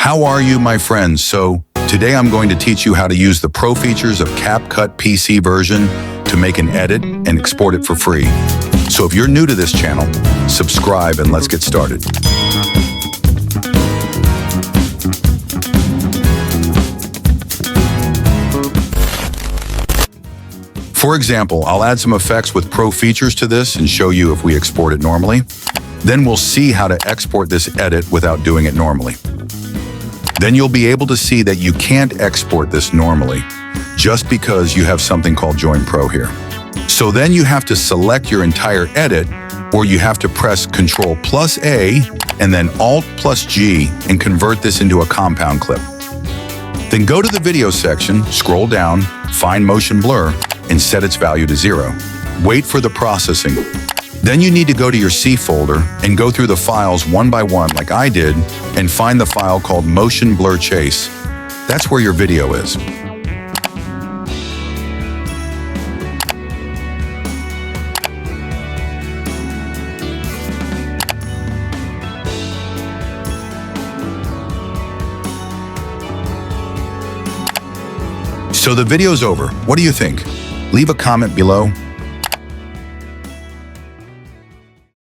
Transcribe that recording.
How are you, my friends? So today I'm going to teach you how to use the pro features of CapCut PC version to make an edit and export it for free. So if you're new to this channel, subscribe and let's get started. For example, I'll add some effects with pro features to this and show you if we export it normally. Then we'll see how to export this edit without doing it normally. Then you'll be able to see that you can't export this normally just because you have something called Join Pro here. So then you have to select your entire edit, or you have to press Ctrl+A and then Alt+G and convert this into a compound clip. Then go to the video section, scroll down, find motion blur, and set its value to 0. Wait for the processing. Then you need to go to your C folder and go through the files one by one like I did and find the file called Motion Blur Chase. That's where your video is. So the video's over. What do you think? Leave a comment below.